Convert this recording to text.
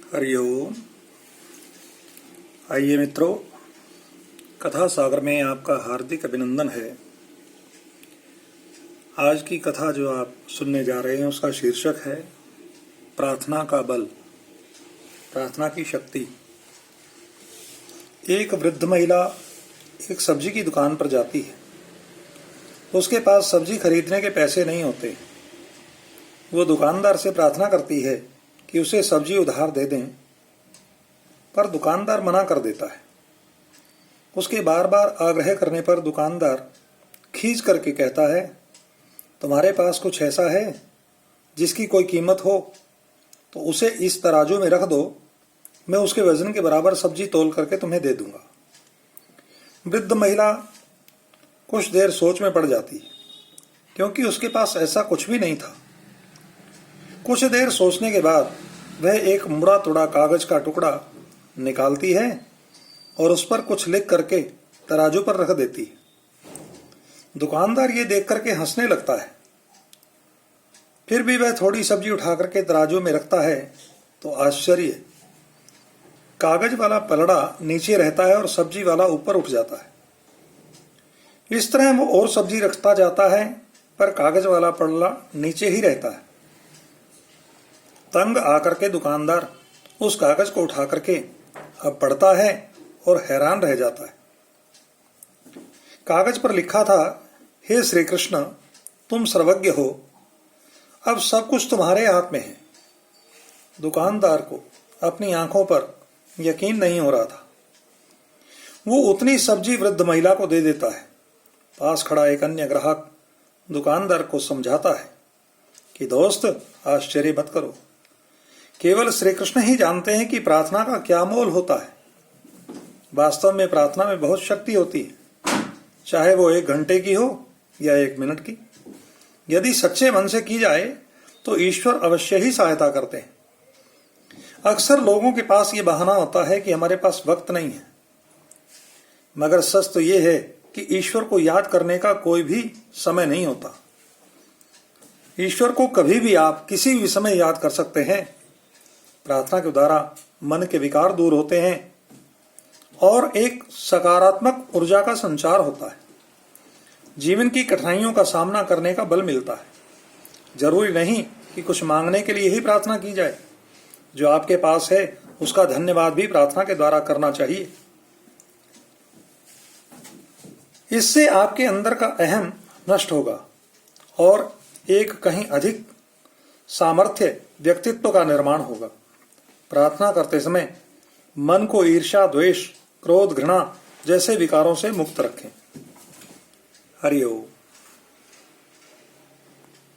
हरिओम। आइए मित्रों, कथा सागर में आपका हार्दिक अभिनंदन है। आज की कथा जो आप सुनने जा रहे हैं उसका शीर्षक है प्रार्थना का बल, प्रार्थना की शक्ति। एक वृद्ध महिला एक सब्जी की दुकान पर जाती है। उसके पास सब्जी खरीदने के पैसे नहीं होते। वो दुकानदार से प्रार्थना करती है कि उसे सब्जी उधार दे दें, पर दुकानदार मना कर देता है। उसके बार बार आग्रह करने पर दुकानदार खींच करके कहता है, तुम्हारे पास कुछ ऐसा है जिसकी कोई कीमत हो तो उसे इस तराजू में रख दो, मैं उसके वजन के बराबर सब्जी तोल करके तुम्हें दे दूंगा। वृद्ध महिला कुछ देर सोच में पड़ जाती है, क्योंकि उसके पास ऐसा कुछ भी नहीं था। कुछ देर सोचने के बाद वह एक मुड़ा तोड़ा कागज का टुकड़ा निकालती है और उस पर कुछ लिख करके तराजू पर रख देती है। दुकानदार ये देख करके हंसने लगता है। फिर भी वह थोड़ी सब्जी उठा करके तराजू में रखता है तो आश्चर्य, कागज वाला पलड़ा नीचे रहता है और सब्जी वाला ऊपर उठ जाता है। इस तरह वो और सब्जी रखता जाता है, पर कागज वाला पलड़ा नीचे ही रहता है। तंग आकर के दुकानदार उस कागज को उठा करके अब पढ़ता है और हैरान रह जाता है। कागज पर लिखा था, हे श्री कृष्ण, तुम सर्वज्ञ हो, अब सब कुछ तुम्हारे हाथ में है। दुकानदार को अपनी आंखों पर यकीन नहीं हो रहा था। वो उतनी सब्जी वृद्ध महिला को दे देता है। पास खड़ा एक अन्य ग्राहक दुकानदार को समझाता है कि दोस्त, आश्चर्य मत करो, केवल श्री कृष्ण ही जानते हैं कि प्रार्थना का क्या मोल होता है। वास्तव में प्रार्थना में बहुत शक्ति होती है, चाहे वो 1 घंटे की हो या 1 मिनट की। यदि सच्चे मन से की जाए तो ईश्वर अवश्य ही सहायता करते हैं। अक्सर लोगों के पास ये बहाना होता है कि हमारे पास वक्त नहीं है, मगर सच तो ये है कि ईश्वर को याद करने का कोई भी समय नहीं होता। ईश्वर को कभी भी आप किसी भी समय याद कर सकते हैं। प्रार्थना के द्वारा मन के विकार दूर होते हैं और एक सकारात्मक ऊर्जा का संचार होता है। जीवन की कठिनाइयों का सामना करने का बल मिलता है। जरूरी नहीं कि कुछ मांगने के लिए ही प्रार्थना की जाए। जो आपके पास है उसका धन्यवाद भी प्रार्थना के द्वारा करना चाहिए। इससे आपके अंदर का अहम नष्ट होगा और एक कहीं अधिक सामर्थ्य व्यक्तित्व का निर्माण होगा। प्रार्थना करते समय मन को ईर्ष्या, द्वेष, क्रोध, घृणा जैसे विकारों से मुक्त रखें। हरि ओम।